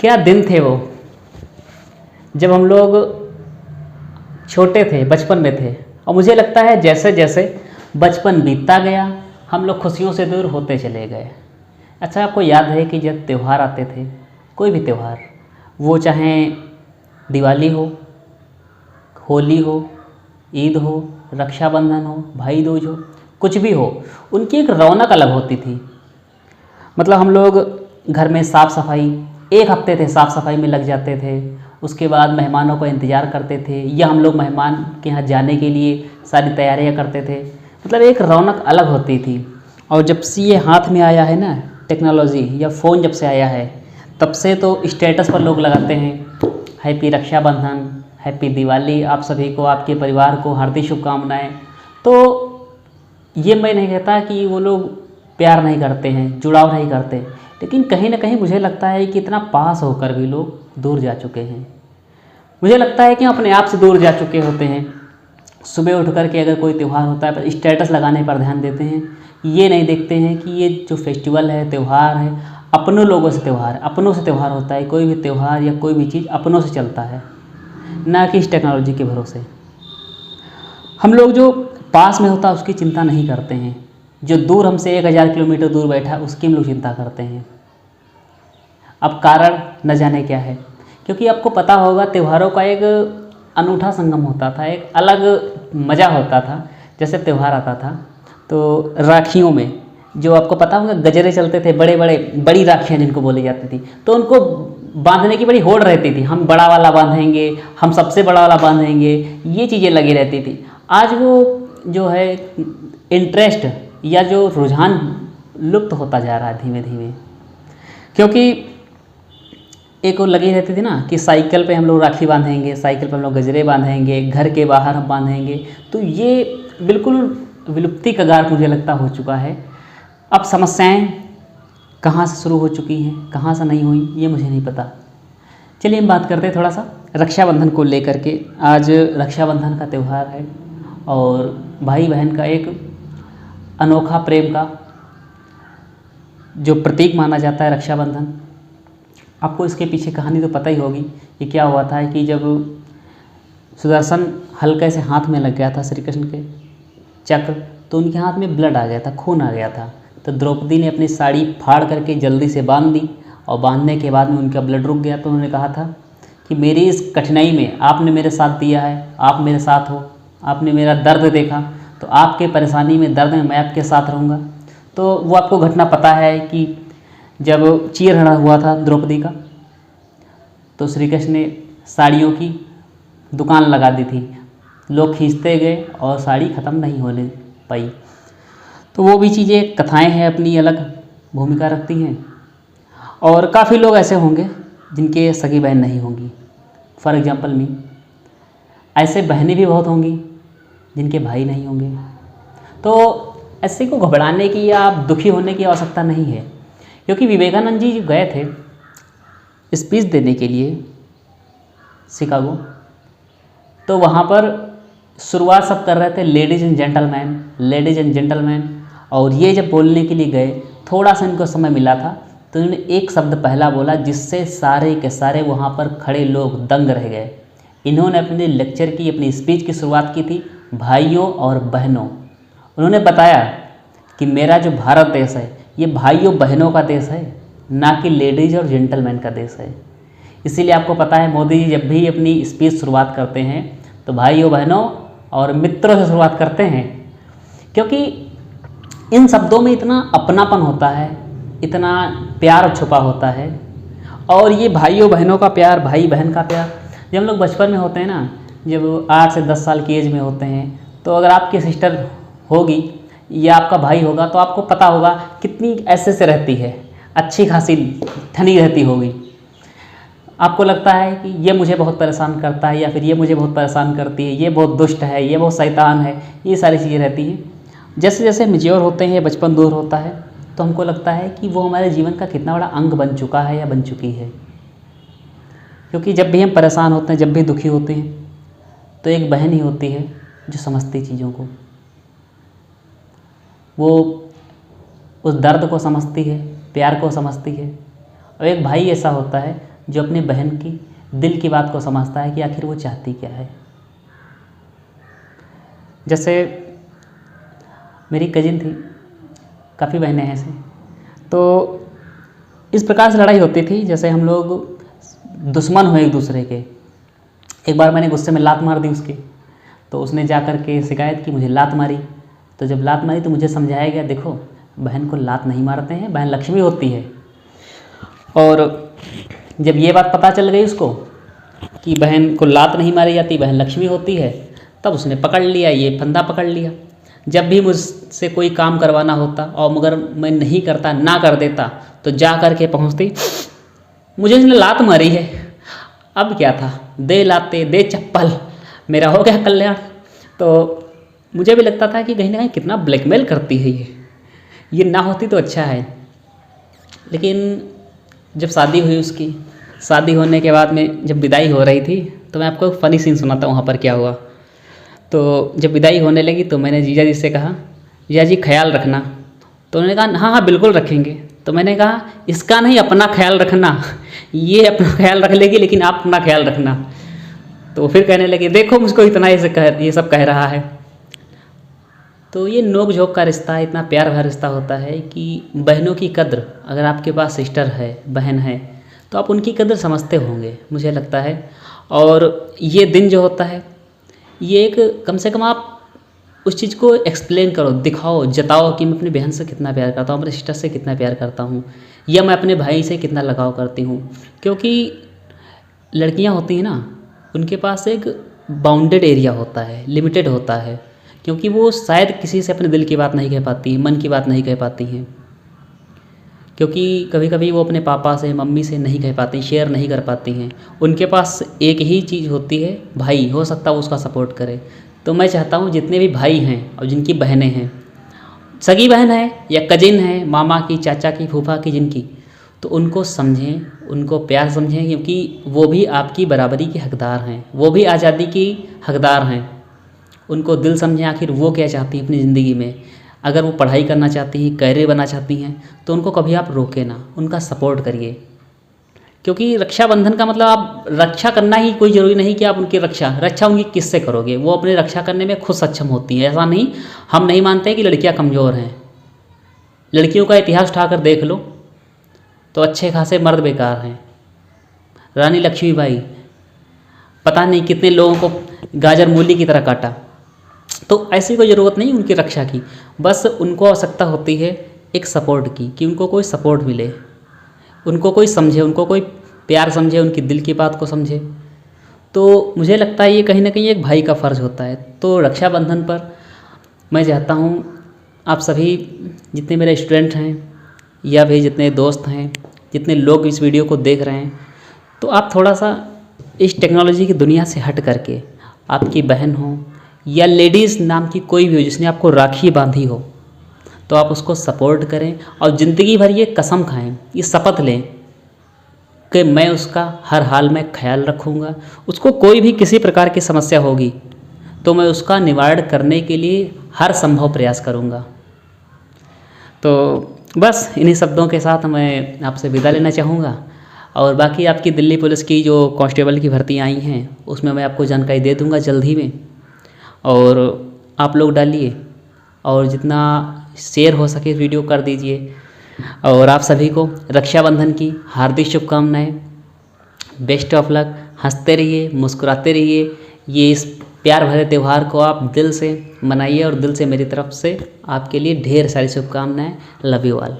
क्या दिन थे वो, जब हम लोग छोटे थे, बचपन में थे। और मुझे लगता है जैसे जैसे बचपन बीतता गया हम लोग खुशियों से दूर होते चले गए। अच्छा, आपको याद है कि जब त्यौहार आते थे, कोई भी त्यौहार, वो चाहे दिवाली हो, होली हो, ईद हो, रक्षाबंधन हो, भाई दूज हो, कुछ भी हो, उनकी एक रौनक अलग होती थी। मतलब हम लोग घर में साफ़ सफाई, एक हफ्ते थे साफ़ सफाई में लग जाते थे। उसके बाद मेहमानों का इंतज़ार करते थे, या हम लोग मेहमान के यहाँ जाने के लिए सारी तैयारियां करते थे। मतलब एक रौनक अलग होती थी। और जब से ये हाथ में आया है ना टेक्नोलॉजी, या फ़ोन जब से आया है, तब से तो स्टेटस पर लोग लगाते हैं हैप्पी रक्षाबंधन, हैप्पी दिवाली, आप सभी को, आपके परिवार को हार्दिक शुभकामनाएँ। तो ये मैं नहीं कहता कि वो लोग प्यार नहीं करते हैं, जुड़ाव नहीं करते, लेकिन कहीं ना कहीं मुझे लगता है कि इतना पास होकर भी लोग दूर जा चुके हैं। मुझे लगता है कि अपने आप से दूर जा चुके होते हैं। सुबह उठ कर के अगर कोई त्यौहार होता है, पर स्टेटस लगाने पर ध्यान देते हैं। ये नहीं देखते हैं कि ये जो फेस्टिवल है, त्यौहार है, अपनों लोगों से त्यौहार, अपनों से त्यौहार होता है। कोई भी त्यौहार या कोई भी चीज़ अपनों से चलता है, ना कि इस टेक्नोलॉजी के भरोसे। हम लोग जो पास में होता है उसकी चिंता नहीं करते हैं, जो दूर हमसे 1000 किलोमीटर दूर बैठा है उसकी हम लोग चिंता करते हैं। अब कारण न जाने क्या है, क्योंकि आपको पता होगा त्योहारों का एक अनूठा संगम होता था, एक अलग मज़ा होता था। जैसे त्यौहार आता था तो राखियों में, जो आपको पता होगा गजरे चलते थे, बड़े बड़े बड़ी राखियाँ जिनको बोली जाती थी, तो उनको बांधने की बड़ी होड़ रहती थी। हम बड़ा वाला बांधेंगे, हम सबसे बड़ा वाला बांधेंगे, ये चीज़ें लगी रहती थी। आज वो जो है इंटरेस्ट या जो रुझान लुप्त होता जा रहा है धीमे धीमे। क्योंकि एक और लगी रहती थी ना कि साइकिल पे हम लोग राखी बांधेंगे, साइकिल पे हम लोग गजरे बांधेंगे, घर के बाहर हम बांधेंगे, तो ये बिल्कुल विलुप्ति कगार मुझे लगता हो चुका है। अब समस्याएं कहाँ से शुरू हो चुकी हैं, कहाँ से नहीं हुई, ये मुझे नहीं पता। चलिए हम बात करते हैं थोड़ा सा रक्षाबंधन को लेकर के। आज रक्षाबंधन का त्यौहार है और भाई बहन का एक अनोखा प्रेम का जो प्रतीक माना जाता है रक्षाबंधन। आपको इसके पीछे कहानी तो पता ही होगी। ये क्या हुआ था कि जब सुदर्शन हल्के से हाथ में लग गया था श्री कृष्ण के चक्र, तो उनके हाथ में ब्लड आ गया था, खून आ गया था। तो द्रौपदी ने अपनी साड़ी फाड़ करके जल्दी से बांध दी, और बांधने के बाद में उनका ब्लड रुक गया। तो उन्होंने कहा था कि मेरी इस कठिनाई में आपने मेरे साथ दिया है, आप मेरे साथ हो, आपने मेरा दर्द देखा, तो आपके परेशानी में, दर्द में मैं आपके साथ रहूँगा। तो वो आपको घटना पता है कि जब चीरहरण हुआ था द्रौपदी का, तो श्री कृष्ण ने साड़ियों की दुकान लगा दी थी। लोग खींचते गए और साड़ी ख़त्म नहीं होने पाई। तो वो भी चीज़ें, कथाएं हैं, अपनी अलग भूमिका रखती हैं। और काफ़ी लोग ऐसे होंगे जिनके सगी बहन नहीं होंगी। फॉर एग्जांपल मी, ऐसे बहनें भी बहुत होंगी जिनके भाई नहीं होंगे। तो ऐसे को घबराने की या दुखी होने की आवश्यकता नहीं है, क्योंकि विवेकानंद जी गए थे स्पीच देने के लिए शिकागो। तो वहाँ पर शुरुआत सब कर रहे थे ladies and gentleman, ladies and gentleman. और ये जब बोलने के लिए गए, थोड़ा सा इनको समय मिला था, तो उन्होंने एक शब्द पहला बोला जिससे सारे के सारे वहाँ पर खड़े लोग दंग रह गए। इन्होंने अपने लेक्चर की, अपनी स्पीच की शुरुआत की थी भाइयों और बहनों। उन्होंने बताया कि मेरा जो भारत देश है ये भाइयों बहनों का देश है, ना कि लेडीज़ और जेंटलमैन का देश है। इसीलिए आपको पता है मोदी जी जब भी अपनी स्पीच शुरुआत करते हैं तो भाइयों बहनों और मित्रों से शुरुआत करते हैं, क्योंकि इन शब्दों में इतना अपनापन होता है, इतना प्यार छुपा होता है। और ये भाइयों बहनों का प्यार, भाई बहन का प्यार, जब हम लोग बचपन में होते हैं ना, जब 8 से 10 साल की एज में होते हैं, तो अगर आपकी सिस्टर होगी या आपका भाई होगा तो आपको पता होगा कितनी ऐसे से रहती है, अच्छी खासी ठनी रहती होगी। आपको लगता है कि ये मुझे बहुत परेशान करता है, या फिर ये मुझे बहुत परेशान करती है, ये बहुत दुष्ट है, ये बहुत शैतान है, ये सारी चीज़ें रहती हैं। जैसे जैसे मैच्योर होते हैं, बचपन दूर होता है, तो हमको लगता है कि वो हमारे जीवन का कितना बड़ा अंग बन चुका है या बन चुकी है। क्योंकि जब भी हम परेशान होते हैं, जब भी दुखी होते हैं, तो एक बहन ही होती है जो समझती चीज़ों को, वो उस दर्द को समझती है, प्यार को समझती है। और एक भाई ऐसा होता है जो अपनी बहन की दिल की बात को समझता है कि आखिर वो चाहती क्या है। जैसे मेरी कजिन थी, काफ़ी बहनें हैं ऐसे, तो इस प्रकार से लड़ाई होती थी जैसे हम लोग दुश्मन हो एक दूसरे के। एक बार मैंने गुस्से में लात मार दी उसकी, तो उसने जा कर के शिकायत की, मुझे लात मारी। तो जब लात मारी तो मुझे समझाया गया, देखो बहन को लात नहीं मारते हैं, बहन लक्ष्मी होती है। और जब ये बात पता चल गई उसको कि बहन को लात नहीं मारी जाती, बहन लक्ष्मी होती है, तब उसने पकड़ लिया, ये फंदा पकड़ लिया। जब भी मुझसे कोई काम करवाना होता और मगर मैं नहीं करता, ना कर देता, तो जा कर के पहुँचती, मुझे इसने लात मारी है, अब क्या था, दे लाते दे चप्पल, मेरा हो गया कल्याण। तो मुझे भी लगता था कि कहीं ना कहीं कितना ब्लैकमेल करती है ये ना होती तो अच्छा है। लेकिन जब शादी हुई उसकी, शादी होने के बाद में जब विदाई हो रही थी, तो मैं आपको फ़नी सीन सुनाता हूँ वहाँ पर क्या हुआ। तो जब विदाई होने लगी तो मैंने जीजा जी से कहा, जीजा जी ख्याल रखना। तो उन्होंने कहा हाँ हाँ बिल्कुल रखेंगे। तो मैंने कहा इसका नहीं, अपना ख्याल रखना, ये अपना ख्याल रख लेगी लेकिन आप अपना ख्याल रखना। तो फिर कहने लगे देखो मुझको इतना ये सब कह रहा है। तो ये नोक झोंक का रिश्ता, इतना प्यार भरा रिश्ता होता है कि बहनों की कद्र, अगर आपके पास सिस्टर है, बहन है, तो आप उनकी कद्र समझते होंगे मुझे लगता है। और ये दिन जो होता है, ये एक कम से कम आप उस चीज़ को एक्सप्लेन करो, दिखाओ, जताओ कि मैं अपनी बहन से कितना प्यार करता हूँ, अपने सिस्टर से कितना प्यार करता हूँ, या मैं अपने भाई से कितना लगाव करती हूँ। क्योंकि लड़कियाँ होती हैं ना, उनके पास एक बाउंडेड एरिया होता है, लिमिटेड होता है, क्योंकि वो शायद किसी से अपने दिल की बात नहीं कह पाती, मन की बात नहीं कह पाती हैं। क्योंकि कभी कभी वो अपने पापा से, मम्मी से नहीं कह पाती, शेयर नहीं कर पाती हैं। उनके पास एक ही चीज़ होती है, भाई, हो सकता है वो उसका सपोर्ट करे। तो मैं चाहता हूँ जितने भी भाई हैं और जिनकी बहनें हैं, सगी बहन है या कजिन है, मामा की, चाचा की, फूफा की, जिनकी, तो उनको समझें, उनको प्यार समझें, क्योंकि वो भी आपकी बराबरी के हकदार हैं, वो भी आज़ादी की हकदार हैं। उनको दिल समझें, आखिर वो क्या चाहती हैं अपनी ज़िंदगी में। अगर वो पढ़ाई करना चाहती हैं, कैरियर बनना चाहती हैं, तो उनको कभी आप रोके ना, उनका सपोर्ट करिए। क्योंकि रक्षाबंधन का मतलब आप रक्षा करना ही, कोई ज़रूरी नहीं कि आप उनकी रक्षा उनकी किससे करोगे, वो अपने रक्षा करने में खुद सक्षम होती हैं। ऐसा नहीं, हम नहीं मानते कि लड़कियां कमज़ोर हैं। लड़कियों का इतिहास उठाकर देख लो तो अच्छे खासे मर्द बेकार हैं। रानी लक्ष्मीबाई, पता नहीं कितने लोगों को गाजर मूली की तरह काटा। तो ऐसी कोई ज़रूरत नहीं उनकी रक्षा की, बस उनको आवश्यकता होती है एक सपोर्ट की, कि उनको कोई सपोर्ट मिले, उनको कोई समझे, उनको कोई प्यार समझे, उनकी दिल की बात को समझे। तो मुझे लगता है ये कहीं ना कहीं एक भाई का फ़र्ज़ होता है। तो रक्षाबंधन पर मैं चाहता हूँ आप सभी जितने मेरे स्टूडेंट हैं या भी जितने दोस्त हैं, जितने लोग इस वीडियो को देख रहे हैं, तो आप थोड़ा सा इस टेक्नोलॉजी की दुनिया से हट करके, आपकी बहन हो या लेडीज़ नाम की कोई भी हो जिसने आपको राखी बांधी हो, तो आप उसको सपोर्ट करें और ज़िंदगी भर ये कसम खाएं, ये शपथ लें कि मैं उसका हर हाल में ख्याल रखूँगा। उसको कोई भी किसी प्रकार की समस्या होगी तो मैं उसका निवारण करने के लिए हर संभव प्रयास करूँगा। तो बस इन्हीं शब्दों के साथ मैं आपसे विदा लेना चाहूँगा। और बाकी आपकी दिल्ली पुलिस की जो कांस्टेबल की भर्ती आई हैं उसमें मैं आपको जानकारी दे दूँगा जल्द ही में, और आप लोग डालिए और जितना शेयर हो सके वीडियो कर दीजिए। और आप सभी को रक्षाबंधन की हार्दिक शुभकामनाएं। Best of luck. हंसते रहिए, मुस्कुराते रहिए। ये इस प्यार भरे त्यौहार को आप दिल से मनाइए और दिल से मेरी तरफ से आपके लिए ढेर सारी शुभकामनाएं। Love you all.